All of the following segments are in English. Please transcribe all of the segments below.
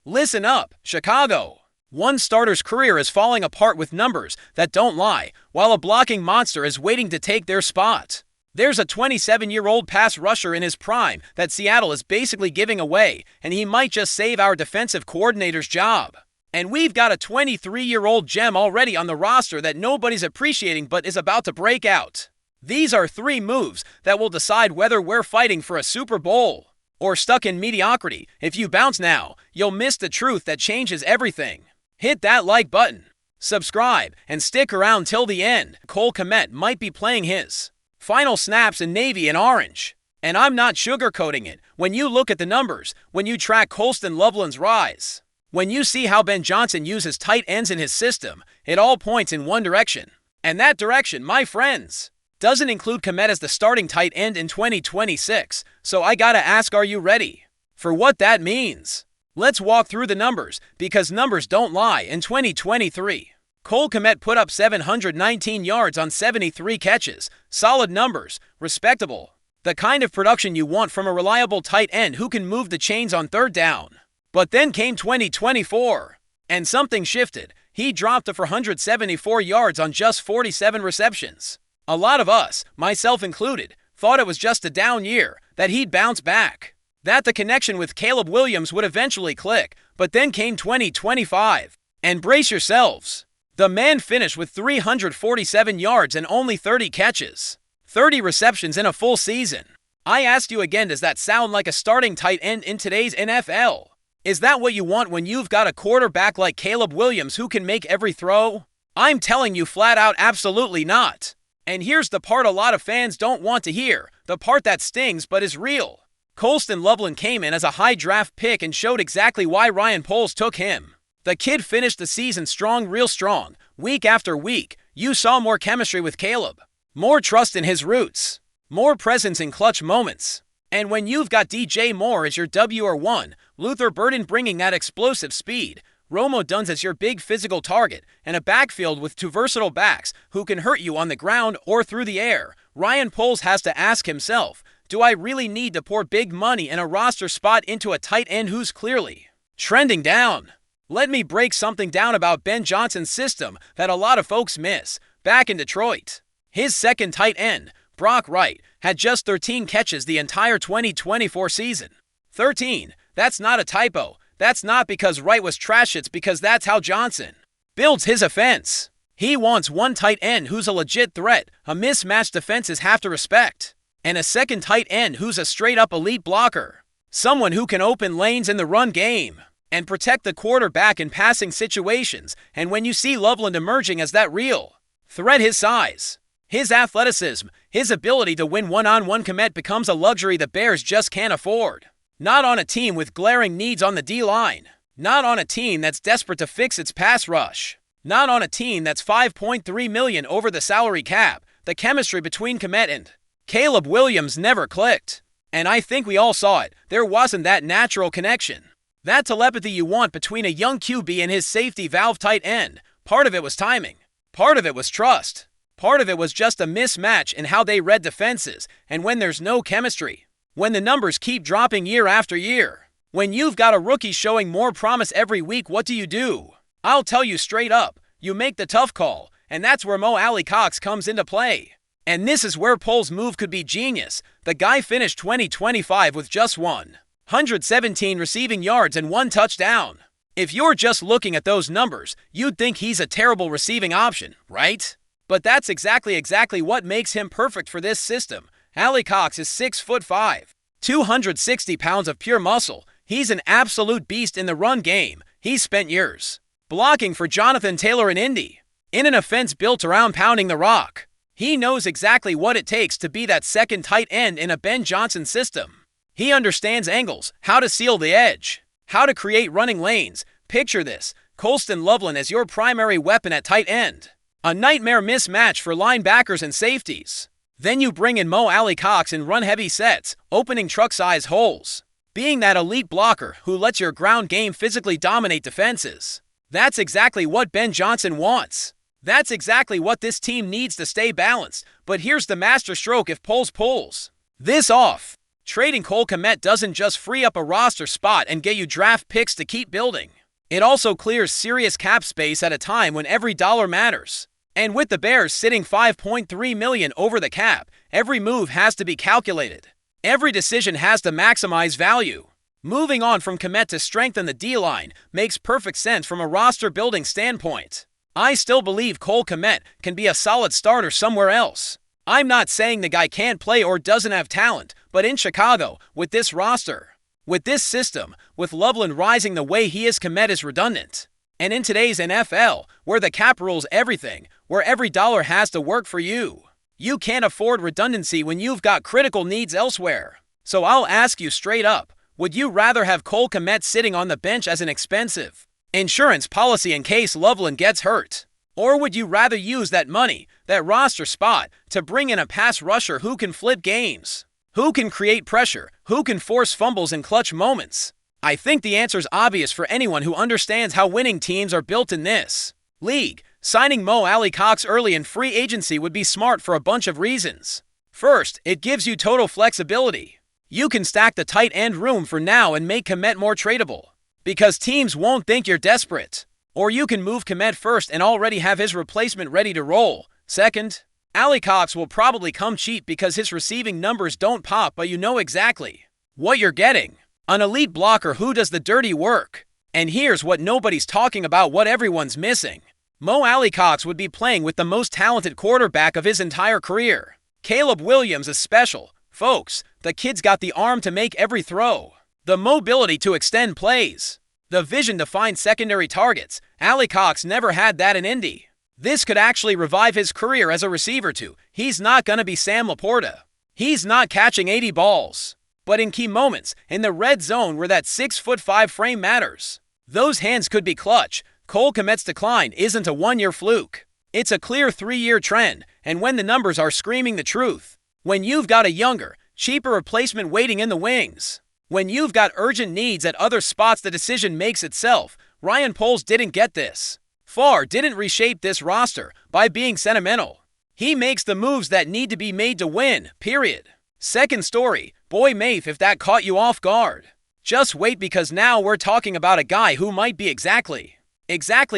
Listen up, Chicago. One starter's career is falling apart with numbers that don't lie, while a blocking monster is waiting to take their spot. There's a 27-year-old pass rusher in his prime that Seattle is basically giving away, and he might just save our defensive coordinator's job. And we've got a 23-year-old gem already on the roster that nobody's appreciating but is about to break out. These are 3 moves that will decide whether we're fighting for a Super Bowl or stuck in mediocrity. If you bounce now, you'll miss the truth that changes everything. Hit that like button, subscribe, and stick around till the end. Kmet might be playing his final snaps in navy and orange. And I'm not sugarcoating it. When you look at the numbers, when you track Colston Loveland's rise, when you see how Ben Johnson uses tight ends in his system, it all points in one direction. And that direction, my friends, doesn't include Kmet as the starting tight end in 2026. So I gotta ask, are you ready for what that means? Let's walk through the numbers, because numbers don't lie. In 2023, Kmet put up 719 yards on 73 catches. Solid numbers, respectable. The kind of production you want from a reliable tight end who can move the chains on third down. But then came 2024, and something shifted. He dropped to 474 yards on just 47 receptions. A lot of us, myself included, thought it was just a down year, that he'd bounce back, that the connection with Caleb Williams would eventually click. But then came 2025, and brace yourselves. The man finished with 347 yards and only 30 catches. 30 receptions in a full season. I asked you again, does that sound like a starting tight end in today's NFL? Is that what you want when you've got a quarterback like Caleb Williams who can make every throw? I'm telling you flat out, absolutely not. And here's the part a lot of fans don't want to hear, the part that stings but is real. Colston Loveland came in as a high draft pick and showed exactly why Ryan Poles took him. The kid finished the season strong, real strong. Week after week, you saw more chemistry with Caleb. More trust in his roots. More presence in clutch moments. And when you've got DJ Moore as your WR1, Luther Burden bringing that explosive speed, Romo Duns as your big physical target, and a backfield with 2 versatile backs who can hurt you on the ground or through the air, Ryan Poles has to ask himself, do I really need to pour big money and a roster spot into a tight end who's clearly trending down? Let me break something down about Ben Johnson's system that a lot of folks miss. Back in Detroit, his second tight end, Brock Wright, had just 13 catches the entire 2024 season. 13. That's not a typo. That's not because Wright was trash, it's because that's how Johnson builds his offense. He wants one tight end who's a legit threat, a mismatched defenses have to respect, and a second tight end who's a straight-up elite blocker. Someone who can open lanes in the run game and protect the quarterback in passing situations. And when you see Loveland emerging as that real threat, his size, his athleticism, his ability to win one-on-one, Kmet becomes a luxury the Bears just can't afford. Not on a team with glaring needs on the D-line. Not on a team that's desperate to fix its pass rush. Not on a team that's $5.3 million over the salary cap. The chemistry between Kmet and Caleb Williams never clicked. And I think we all saw it. There wasn't that natural connection. That telepathy you want between a young QB and his safety valve tight end. Part of it was timing. Part of it was trust. Part of it was just a mismatch in how they read defenses. And when there's no chemistry, when the numbers keep dropping year after year, when you've got a rookie showing more promise every week, what do? I'll tell you straight up, you make the tough call, and that's where Alie-Cox comes into play. And this is where Poles' move could be genius. The guy finished 2025 with just 117 receiving yards and 1 touchdown. If you're just looking at those numbers, you'd think he's a terrible receiving option, right? But that's exactly what makes him perfect for this system. Alie-Cox is 6'5", 260 pounds of pure muscle. He's an absolute beast in the run game. He's spent years blocking for Jonathan Taylor in Indy, in an offense built around pounding the rock. He knows exactly what it takes to be that second tight end in a Ben Johnson system. He understands angles, how to seal the edge, how to create running lanes. Picture this, Colston Loveland as your primary weapon at tight end. A nightmare mismatch for linebackers and safeties. Then you bring in Alie-Cox in run-heavy sets, opening truck-size holes. Being that elite blocker who lets your ground game physically dominate defenses. That's exactly what Ben Johnson wants. That's exactly what this team needs to stay balanced. But here's the masterstroke if Poles pulls this off. Trading Cole Kmet doesn't just free up a roster spot and get you draft picks to keep building. It also clears serious cap space at a time when every dollar matters. And with the Bears sitting $5.3 million over the cap, every move has to be calculated. Every decision has to maximize value. Moving on from Kmet to strengthen the D-line makes perfect sense from a roster-building standpoint. I still believe Cole Kmet can be a solid starter somewhere else. I'm not saying the guy can't play or doesn't have talent, but in Chicago, with this roster, with this system, with Loveland rising the way he is, Kmet is redundant. And in today's NFL, where the cap rules everything, where every dollar has to work for you, you can't afford redundancy when you've got critical needs elsewhere. So I'll ask you straight up, would you rather have Cole Kmet sitting on the bench as an expensive insurance policy in case Loveland gets hurt? Or would you rather use that money, that roster spot, to bring in a pass rusher who can flip games, who can create pressure, who can force fumbles in clutch moments? I think the answer's obvious for anyone who understands how winning teams are built in this league. Signing Alie-Cox early in free agency would be smart for a bunch of reasons. First, it gives you total flexibility. You can stack the tight end room for now and make Kmet more tradable, because teams won't think you're desperate. Or you can move Kmet first and already have his replacement ready to roll. Second, Alie-Cox will probably come cheap because his receiving numbers don't pop, but you know exactly what you're getting. An elite blocker who does the dirty work. And here's what nobody's talking about, what everyone's missing. Alie-Cox would be playing with the most talented quarterback of his entire career. Caleb Williams is special. Folks, the kid's got the arm to make every throw, the mobility to extend plays, the vision to find secondary targets. Alie-Cox never had that in Indy. This could actually revive his career as a receiver too. He's not going to be Sam Laporta. He's not catching 80 balls. But in key moments, in the red zone where that 6'5" frame matters, those hands could be clutch. Cole Kmet's decline isn't a one-year fluke. It's a clear 3-year trend, and when the numbers are screaming the truth, when you've got a younger, cheaper replacement waiting in the wings, when you've got urgent needs at other spots, the decision makes itself. Ryan Poles didn't get this far, didn't reshape this roster by being sentimental. He makes the moves that need to be made to win, period. Second story, Boye Mafe, if that caught you off guard. Just wait, because now we're talking about a guy who might be exactly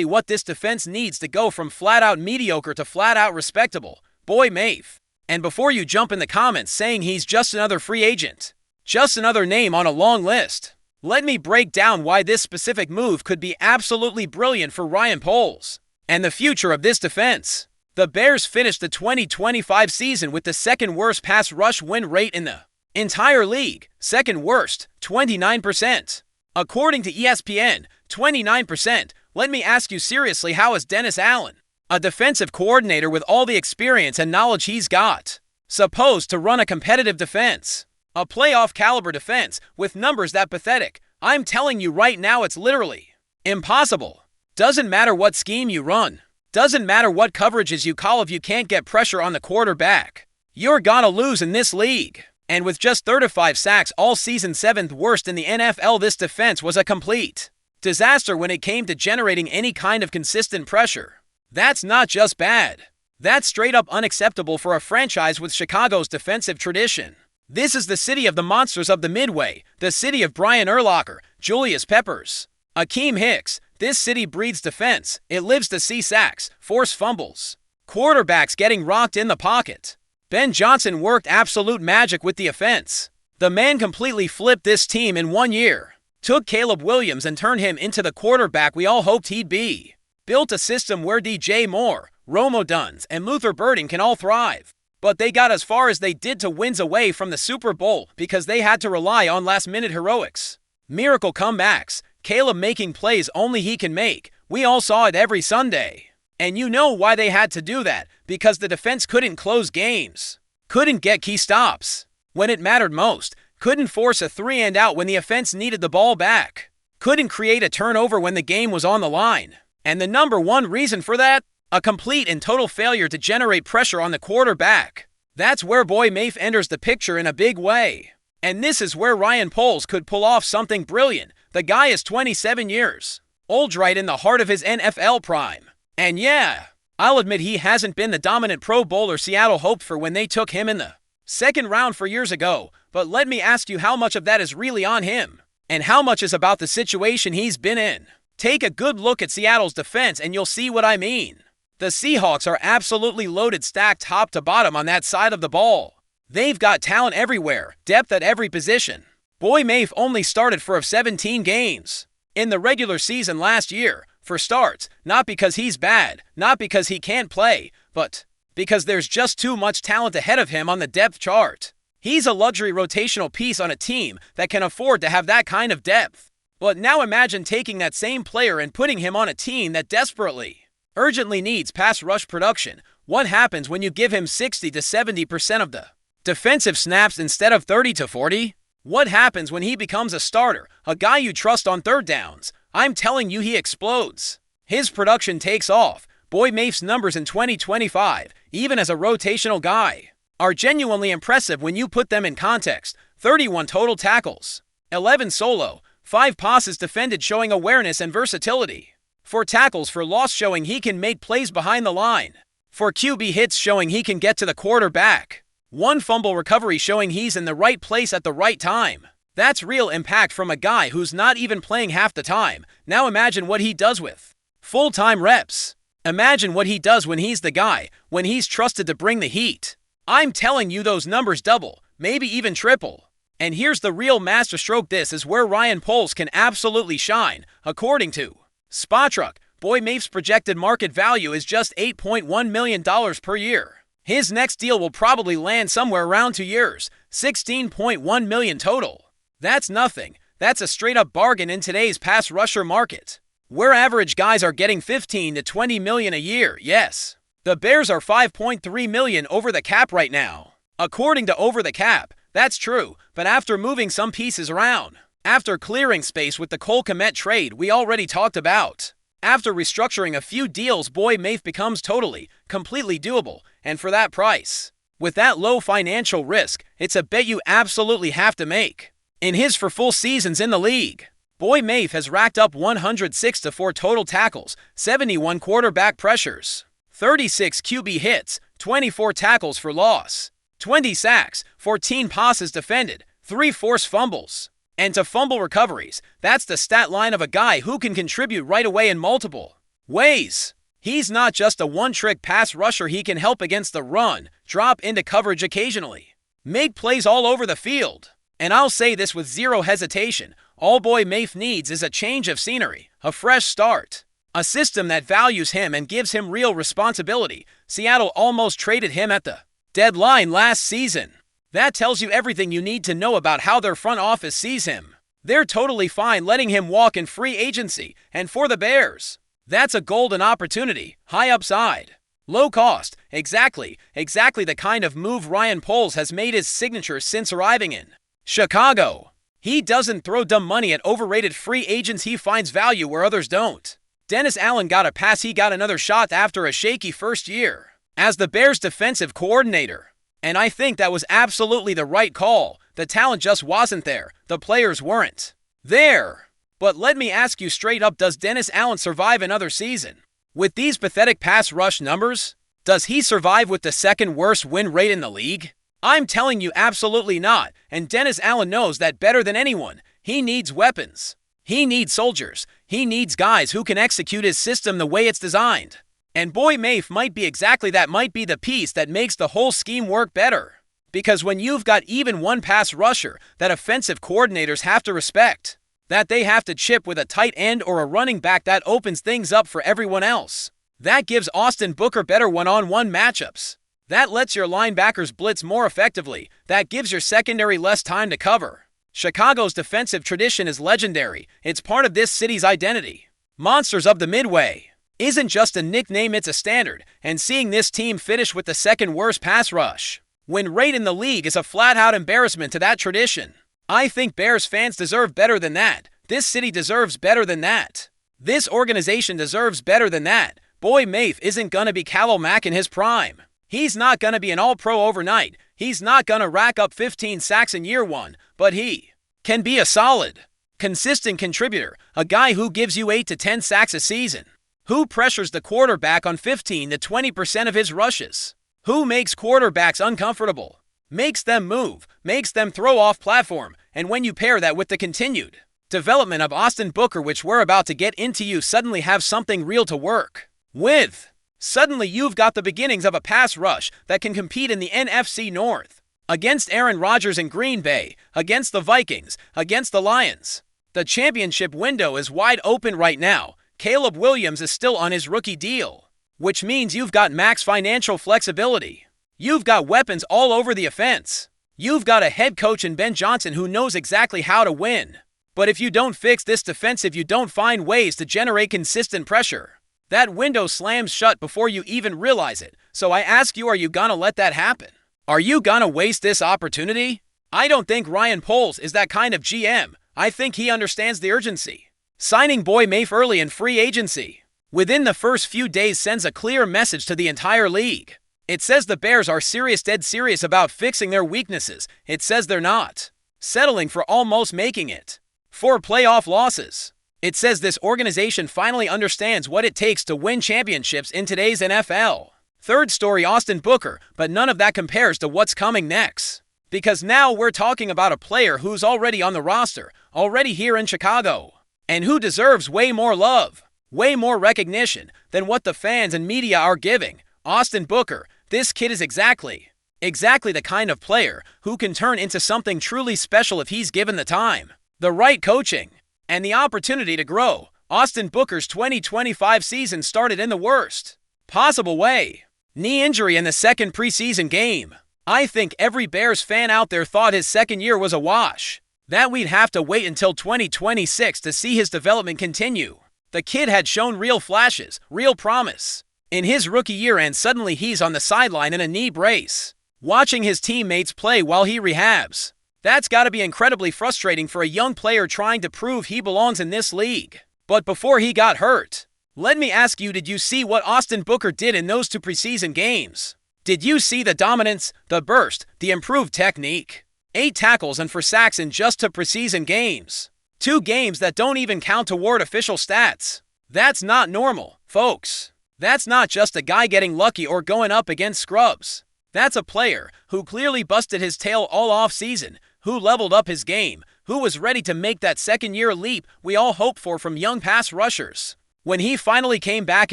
what this defense needs to go from flat-out mediocre to flat-out respectable. Boye Mafe. And before you jump in the comments saying he's just another free agent, just another name on a long list, let me break down why this specific move could be absolutely brilliant for Ryan Poles and the future of this defense. The Bears finished the 2025 season with the second worst pass rush win rate in the entire league. Second worst, 29%. According to ESPN, 29%. Let me ask you seriously, how is Dennis Allen, a defensive coordinator with all the experience and knowledge he's got, supposed to run a competitive defense? A playoff caliber defense with numbers that pathetic? I'm telling you right now, it's literally impossible. Doesn't matter what scheme you run. Doesn't matter what coverages you call, if you can't get pressure on the quarterback, you're gonna lose in this league. And with just 35 sacks all season, 7th worst in the NFL, this defense was a complete disaster when it came to generating any kind of consistent pressure. That's not just bad. That's straight up unacceptable for a franchise with Chicago's defensive tradition. This is the city of the monsters of the Midway, the city of Brian Urlacher, Julius Peppers, Akeem Hicks. This city breeds defense. It lives to see sacks, force fumbles, quarterbacks getting rocked in the pocket. Ben Johnson worked absolute magic with the offense. The man completely flipped this team in 1 year. Took Caleb Williams and turned him into the quarterback we all hoped he'd be. Built a system where DJ Moore, Romo Duns, and Luther Burden can all thrive. But they got as far as they did to wins away from the Super Bowl because they had to rely on last-minute heroics. Miracle comebacks. Caleb making plays only he can make. We all saw it every Sunday. And you know why they had to do that, because the defense couldn't close games. Couldn't get key stops when it mattered most. Couldn't force a 3-and-out when the offense needed the ball back. Couldn't create a turnover when the game was on the line. And the number one reason for that? A complete and total failure to generate pressure on the quarterback. That's where Boye Mafe enters the picture in a big way. And this is where Ryan Poles could pull off something brilliant. The guy is 27 years old, right in the heart of his NFL prime. And yeah, I'll admit he hasn't been the dominant Pro Bowler Seattle hoped for when they took him in the Second round 4 years ago, but let me ask you how much of that is really on him, and how much is about the situation he's been in. Take a good look at Seattle's defense and you'll see what I mean. The Seahawks are absolutely loaded, stacked top to bottom on that side of the ball. They've got talent everywhere, depth at every position. Boye Mafe only started for 17 games in the regular season last year, for starts, not because he's bad, not because he can't play, but because there's just too much talent ahead of him on the depth chart. He's a luxury rotational piece on a team that can afford to have that kind of depth. But now imagine taking that same player and putting him on a team that desperately, urgently needs pass rush production. What happens when you give him 60 to 70% of the defensive snaps instead of 30 to 40? What happens when he becomes a starter, a guy you trust on third downs? I'm telling you, he explodes. His production takes off. Boye Mafe's numbers in 2025, even as a rotational guy, are genuinely impressive when you put them in context. 31 total tackles, 11 solo, 5 passes defended, showing awareness and versatility. 4 tackles for loss, showing he can make plays behind the line. 4 QB hits, showing he can get to the quarterback. 1 fumble recovery, showing he's in the right place at the right time. That's real impact from a guy who's not even playing half the time. Now imagine what he does with full-time reps. Imagine what he does when he's the guy, when he's trusted to bring the heat. I'm telling you, those numbers double, maybe even triple. And here's the real masterstroke. This is where Ryan Poles can absolutely shine. According to Spotrac, Boye Mafe's projected market value is just $8.1 million per year. His next deal will probably land somewhere around 2 years, $16.1 million total. That's nothing. That's a straight-up bargain in today's pass rusher market, where average guys are getting $15 to $20 million a year. Yes, the Bears are $5.3 million over the cap right now. According to Over the Cap, that's true, but after moving some pieces around, after clearing space with the Kmet trade we already talked about, after restructuring a few deals, Boye Mafe becomes totally, completely doable, and for that price, with that low financial risk, it's a bet you absolutely have to make. In his 4 full seasons in the league, Boye Mafe has racked up 106 to 4 total tackles, 71 quarterback pressures, 36 QB hits, 24 tackles for loss, 20 sacks, 14 passes defended, 3 forced fumbles, and 2 fumble recoveries. That's the stat line of a guy who can contribute right away in multiple ways. He's not just a one-trick pass rusher. He can help against the run, drop into coverage occasionally, make plays all over the field. And I'll say this with zero hesitation, all Boye Mafe needs is a change of scenery, a fresh start, a system that values him and gives him real responsibility. Seattle almost traded him at the deadline last season. That tells you everything you need to know about how their front office sees him. They're totally fine letting him walk in free agency, and for the Bears, that's a golden opportunity, high upside, low cost, exactly the kind of move Ryan Poles has made his signature since arriving in Chicago. He doesn't throw dumb money at overrated free agents. He finds value where others don't. Dennis Allen got a pass. He got another shot after a shaky first year as the Bears' defensive coordinator. And I think that was absolutely the right call. The talent just wasn't there. The players weren't there. But let me ask you straight up, does Dennis Allen survive another season with these pathetic pass rush numbers? Does he survive with the second worst win rate in the league? I'm telling you, absolutely not. And Dennis Allen knows that better than anyone. He needs weapons. He needs soldiers. He needs guys who can execute his system the way it's designed. And Boye Mafe might be exactly that, might be the piece that makes the whole scheme work better. Because when you've got even one pass rusher that offensive coordinators have to respect, that they have to chip with a tight end or a running back, that opens things up for everyone else. That gives Austin Booker better one-on-one matchups. That lets your linebackers blitz more effectively. That gives your secondary less time to cover. Chicago's defensive tradition is legendary. It's part of this city's identity. Monsters of the Midway isn't just a nickname, it's a standard. And seeing this team finish with the second worst pass rush win rate in the league is a flat-out embarrassment to that tradition. I think Bears fans deserve better than that. This city deserves better than that. This organization deserves better than that. Boye Mafe isn't gonna be Khalil Mack in his prime. He's not gonna be an all-pro overnight. He's not gonna rack up 15 sacks in year one, but he can be a solid, consistent contributor, a guy who gives you 8 to 10 sacks a season, who pressures the quarterback on 15 to 20% of his rushes, who makes quarterbacks uncomfortable, makes them move, makes them throw off platform, and when you pair that with the continued development of Austin Booker, which we're about to get into, you suddenly have something real to work with. Suddenly you've got the beginnings of a pass rush that can compete in the NFC North against Aaron Rodgers in Green Bay, against the Vikings, against the Lions. The championship window is wide open right now. Caleb Williams is still on his rookie deal, which means you've got max financial flexibility. You've got weapons all over the offense. You've got a head coach in Ben Johnson who knows exactly how to win. But if you don't fix this defense, if you don't find ways to generate consistent pressure, that window slams shut before you even realize it. So I ask you, are you gonna let that happen? Are you gonna waste this opportunity? I don't think Ryan Poles is that kind of GM. I think he understands the urgency. Signing Boye Mafe early in free agency within the first few days sends a clear message to the entire league. It says the Bears are serious, dead serious about fixing their weaknesses. It says they're not settling for almost making it 4 playoff losses. It says this organization finally understands what it takes to win championships in today's NFL. Third story, Austin Booker, but none of that compares to what's coming next. Because now we're talking about a player who's already on the roster, already here in Chicago, and who deserves way more love, way more recognition than what the fans and media are giving. Austin Booker, this kid is exactly the kind of player who can turn into something truly special if he's given the time, the right coaching, and the opportunity to grow. Austin Booker's 2025 season started in the worst possible way. Knee injury in the second preseason game. I think every Bears fan out there thought his second year was a wash, that we'd have to wait until 2026 to see his development continue. The kid had shown real flashes, real promise in his rookie year, and suddenly he's on the sideline in a knee brace, watching his teammates play while he rehabs. That's got to be incredibly frustrating for a young player trying to prove he belongs in this league. But before he got hurt, let me ask you, did you see what Austin Booker did in those 2 preseason games? Did you see the dominance, the burst, the improved technique? 8 tackles and 4 sacks in just 2 preseason games. 2 games that don't even count toward official stats. That's not normal, folks. That's not just a guy getting lucky or going up against scrubs. That's a player who clearly busted his tail all offseason, who leveled up his game, who was ready to make that second-year leap we all hope for from young pass rushers. When he finally came back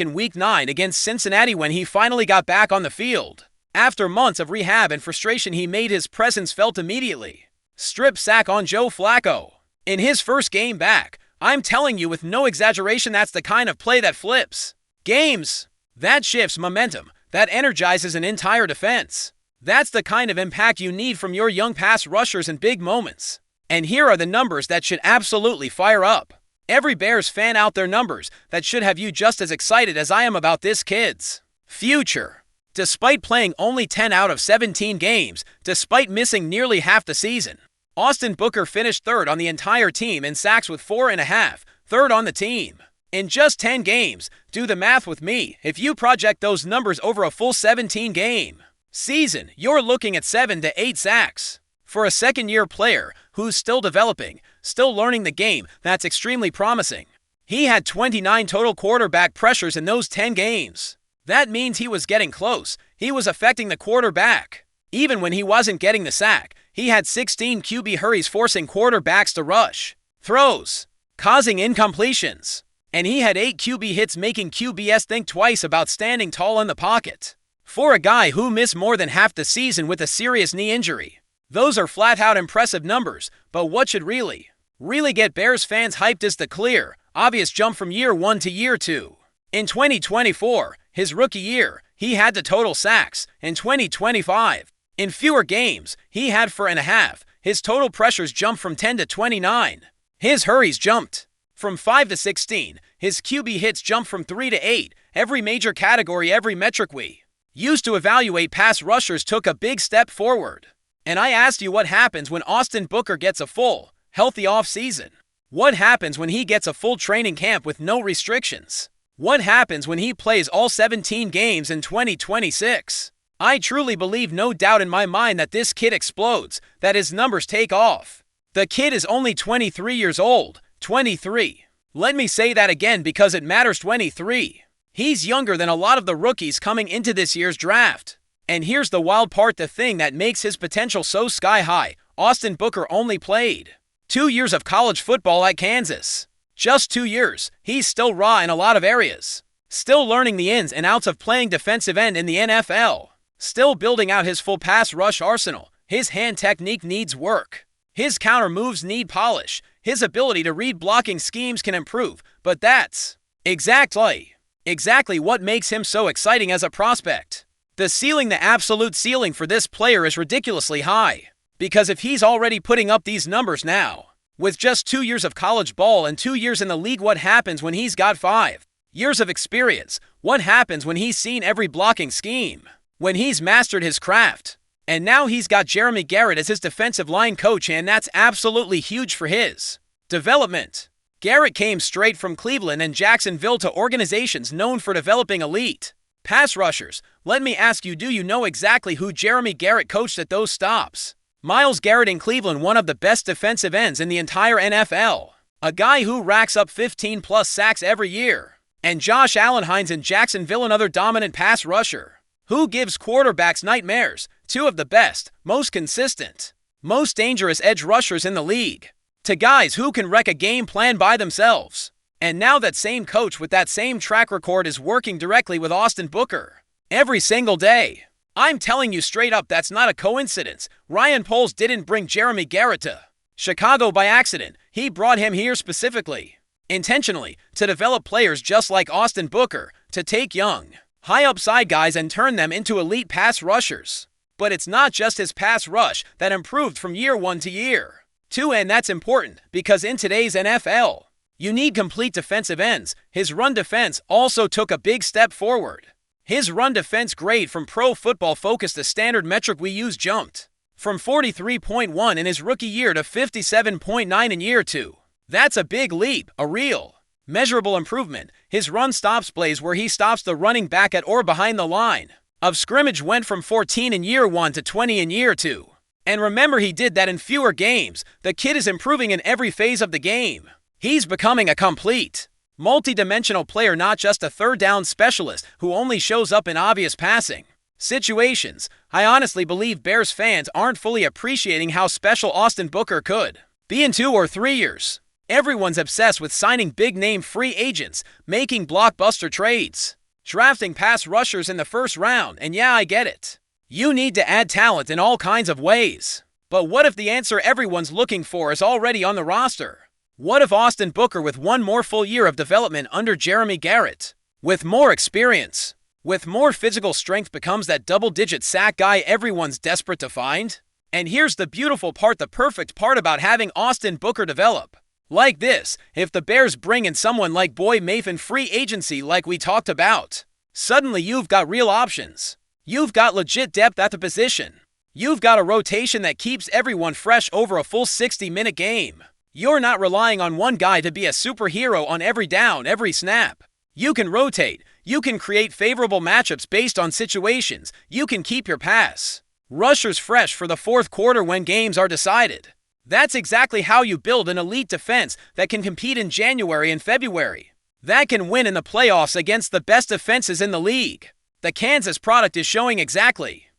in Week 9 against Cincinnati, when he finally got back on the field, after months of rehab and frustration, he made his presence felt immediately. Strip sack on Joe Flacco in his first game back. I'm telling you with no exaggeration, that's the kind of play that flips games, that shifts momentum, that energizes an entire defense. That's the kind of impact you need from your young pass rushers in big moments. And here are the numbers that should absolutely fire up every Bears fan out there, numbers that should have you just as excited as I am about this kid's future. Despite playing only 10 out of 17 games, despite missing nearly half the season, Austin Booker finished 3rd on the entire team in sacks with 4.5, 3rd on the team. In just 10 games, do the math with me. If you project those numbers over a full 17-game season, you're looking at 7 to 8 sacks. For a second-year player who's still developing, still learning the game, that's extremely promising. He had 29 total quarterback pressures in those 10 games. That means he was getting close. He was affecting the quarterback. Even when he wasn't getting the sack, he had 16 QB hurries, forcing quarterbacks to rush throws, causing incompletions. And he had 8 QB hits, making QBs think twice about standing tall in the pocket. For a guy who missed more than half the season with a serious knee injury, those are flat-out impressive numbers. But what should really get Bears fans hyped is the clear, obvious jump from year 1 to year 2. In 2024, his rookie year, he had the total sacks. In 2025, in fewer games, he had 4.5. His total pressures jumped from 10 to 29. His hurries jumped from 5 to 16. His QB hits jumped from 3 to 8. Every major category, every metric we used to evaluate pass rushers took a big step forward. And I asked you, what happens when Austin Booker gets a full, healthy offseason? What happens when he gets a full training camp with no restrictions? What happens when he plays all 17 games in 2026? I truly believe, no doubt in my mind, that this kid explodes, that his numbers take off. The kid is only 23 years old. 23. Let me say that again because it matters. 23. He's younger than a lot of the rookies coming into this year's draft. And here's the wild part, the thing that makes his potential so sky high. Austin Booker only played 2 years of college football at Kansas. Just 2 years. He's still raw in a lot of areas. Still learning the ins and outs of playing defensive end in the NFL. Still building out his full pass rush arsenal. His hand technique needs work. His counter moves need polish. His ability to read blocking schemes can improve, but that's exactly what makes him so exciting as a prospect. The ceiling, the absolute ceiling for this player is ridiculously high. Because if he's already putting up these numbers now, with just 2 years of college ball and 2 years in the league, what happens when he's got 5 years of experience? What happens when he's seen every blocking scheme? When he's mastered his craft? And now he's got Jeremy Garrett as his defensive line coach, and that's absolutely huge for his development. Garrett came straight from Cleveland and Jacksonville to organizations known for developing elite pass rushers. Let me ask you, do you know exactly who Jeremy Garrett coached at those stops? Myles Garrett in Cleveland, one of the best defensive ends in the entire NFL. A guy who racks up 15+ sacks every year. And Josh Allen Hines in Jacksonville, another dominant pass rusher who gives quarterbacks nightmares. 2 of the best, most consistent, most dangerous edge rushers in the league. To guys who can wreck a game plan by themselves. And now that same coach with that same track record is working directly with Austin Booker every single day. I'm telling you straight up, that's not a coincidence. Ryan Poles didn't bring Jeremy Garrett to Chicago by accident. He brought him here specifically, intentionally, to develop players just like Austin Booker, to take young, high upside guys and turn them into elite pass rushers. But it's not just his pass rush that improved from year 1 to year 2, and that's important because in today's NFL, you need complete defensive ends. His run defense also took a big step forward. His run defense grade from Pro Football Focus, the standard metric we use, jumped from 43.1 in his rookie year to 57.9 in year 2. That's a big leap, a real, measurable improvement. His run stops plays where he stops the running back at or behind the line of scrimmage went from 14 in year 1 to 20 in year 2. And remember, he did that in fewer games. The kid is improving in every phase of the game. He's becoming a complete, multi-dimensional player, not just a third down specialist who only shows up in obvious passing situations. I honestly believe Bears fans aren't fully appreciating how special Austin Booker could be in 2 or 3 years. Everyone's obsessed with signing big-name free agents, making blockbuster trades, drafting pass rushers in the first round, and yeah, I get it. You need to add talent in all kinds of ways. But what if the answer everyone's looking for is already on the roster? What if Austin Booker, with 1 more full year of development under Jeremy Garrett, with more experience, with more physical strength, becomes that double-digit sack guy everyone's desperate to find? And here's the beautiful part, the perfect part about having Austin Booker develop like this. If the Bears bring in someone like Boye, Mafe in free agency like we talked about, suddenly you've got real options. You've got legit depth at the position. You've got a rotation that keeps everyone fresh over a full 60-minute game. You're not relying on one guy to be a superhero on every down, every snap. You can rotate. You can create favorable matchups based on situations. You can keep your pass rushers fresh for the fourth quarter when games are decided. That's exactly how you build an elite defense that can compete in January and February, that can win in the playoffs against the best defenses in the league. The Kansas product is showing exactly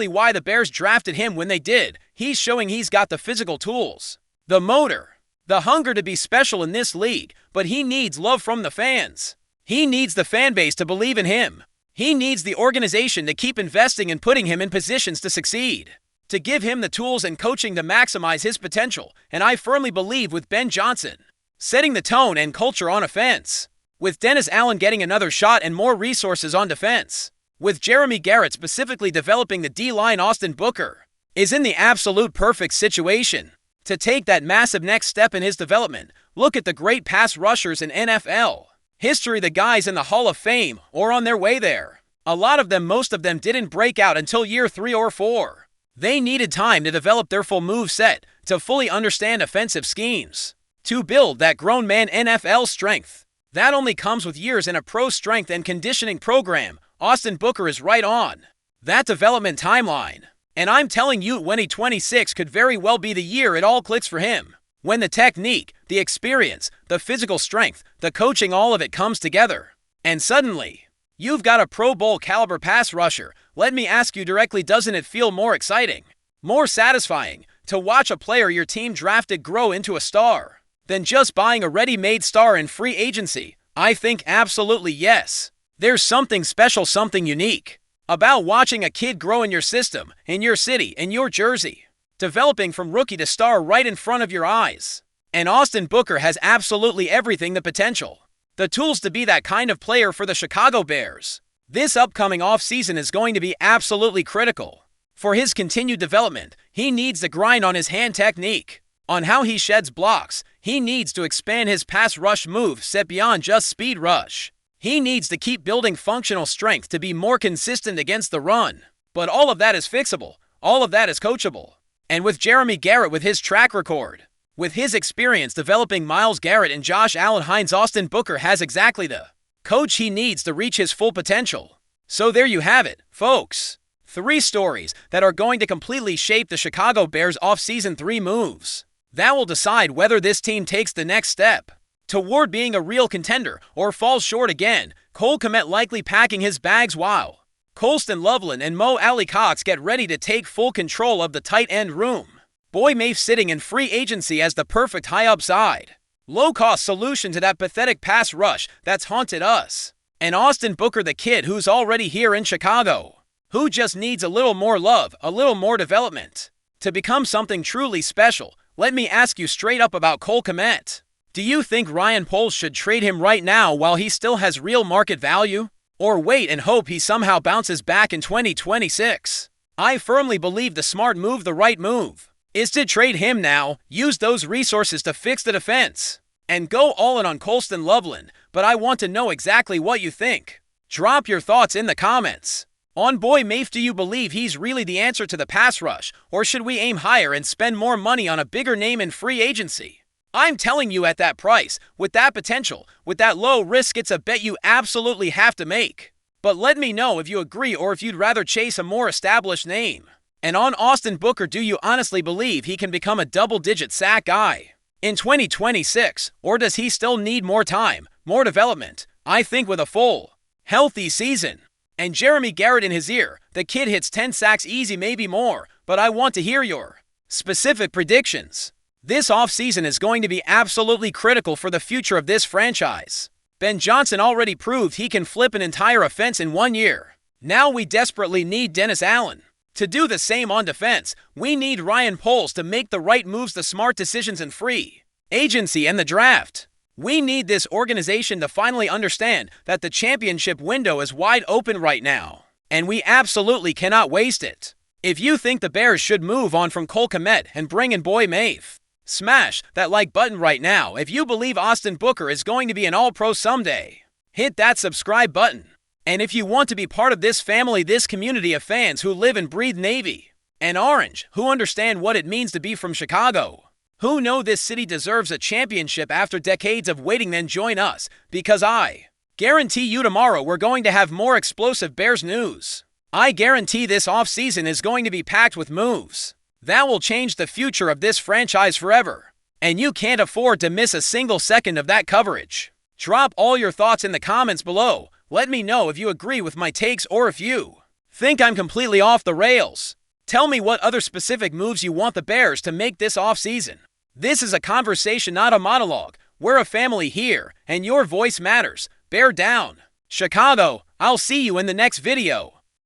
why the Bears drafted him when they did. He's showing he's got the physical tools, the motor, the hunger to be special in this league, but he needs love from the fans. He needs the fan base to believe in him. He needs the organization to keep investing and putting him in positions to succeed, to give him the tools and coaching to maximize his potential. And I firmly believe with Ben Johnson setting the tone and culture on offense, with Dennis Allen getting another shot and more resources on defense, with Jeremy Garrett specifically developing the D-line, Austin Booker is in the absolute perfect situation to take that massive next step in his development. Look at the great pass rushers in NFL history, the guys in the Hall of Fame or on their way there. A lot of them, most of them, didn't break out until year 3 or 4. They needed time to develop their full move set, to fully understand offensive schemes, to build that grown man NFL strength. That only comes with years in a pro strength and conditioning program. Austin Booker is right on that development timeline. And I'm telling you, 2026 could very well be the year it all clicks for him. When the technique, the experience, the physical strength, the coaching, all of it comes together. And suddenly, You've got a Pro Bowl caliber pass rusher. Let me ask you directly, doesn't it feel more exciting, more satisfying, to watch a player your team drafted grow into a star than just buying a ready-made star in free agency? I think absolutely yes. There's something special, something unique about watching a kid grow in your system, in your city, in your jersey, developing from rookie to star right in front of your eyes. And Austin Booker has absolutely everything: the potential, the tools to be that kind of player for the Chicago Bears. This upcoming offseason is going to be absolutely critical. For his continued development, he needs to grind on his hand technique, on how he sheds blocks. He needs to expand his pass rush move set beyond just speed rush. He needs to keep building functional strength to be more consistent against the run. But all of that is fixable. All of that is coachable. And with Jeremy Garrett, with his track record, with his experience developing Myles Garrett and Josh Allen Hines, Austin Booker has exactly the coach he needs to reach his full potential. So there you have it, folks. 3 stories that are going to completely shape the Chicago Bears offseason. 3 moves that will decide whether this team takes the next step toward being a real contender or falls short again. Cole Kmet likely packing his bags while Colston Loveland and Alie-Cox get ready to take full control of the tight end room. Boye Mafe sitting in free agency as the perfect high upside, low-cost solution to that pathetic pass rush that's haunted us. And Austin Booker, the kid who's already here in Chicago, who just needs a little more love, a little more development to become something truly special. Let me ask you straight up about Cole Kmet. Do you think Ryan Poles should trade him right now while he still has real market value? Or wait and hope he somehow bounces back in 2026? I firmly believe the smart move, the right move, is to trade him now, use those resources to fix the defense, and go all in on Colston Loveland. But I want to know exactly what you think. Drop your thoughts in the comments. On Boye Mafe, do you believe he's really the answer to the pass rush, or should we aim higher and spend more money on a bigger name in free agency? I'm telling you, at that price, with that potential, with that low risk, it's a bet you absolutely have to make. But let me know if you agree or if you'd rather chase a more established name. And on Austin Booker, do you honestly believe he can become a double-digit sack guy in 2026, or does he still need more time, more development? I think with a full, healthy season and Jeremy Garrett in his ear, the kid hits 10 sacks easy, maybe more. But I want to hear your specific predictions. This offseason is going to be absolutely critical for the future of this franchise. Ben Johnson already proved he can flip an entire offense in 1 year. Now we desperately need Dennis Allen to do the same on defense. We need Ryan Poles to make the right moves, the smart decisions in free agency and the draft. We need this organization to finally understand that the championship window is wide open right now, and we absolutely cannot waste it. If you think the Bears should move on from Cole Kmet and bring in Boye Mafe, smash that like button right now. If you believe Austin Booker is going to be an All-Pro someday, hit that subscribe button. And if you want to be part of this family, this community of fans who live and breathe Navy and Orange, who understand what it means to be from Chicago, who know this city deserves a championship after decades of waiting, then join us, because I guarantee you tomorrow we're going to have more explosive Bears news. I guarantee this offseason is going to be packed with moves that will change the future of this franchise forever. And you can't afford to miss a single second of that coverage. Drop all your thoughts in the comments below. Let me know if you agree with my takes or if you think I'm completely off the rails. Tell me what other specific moves you want the Bears to make this offseason. This is a conversation, not a monologue. We're a family here, and your voice matters. Bear down. Chicago, I'll see you in the next video.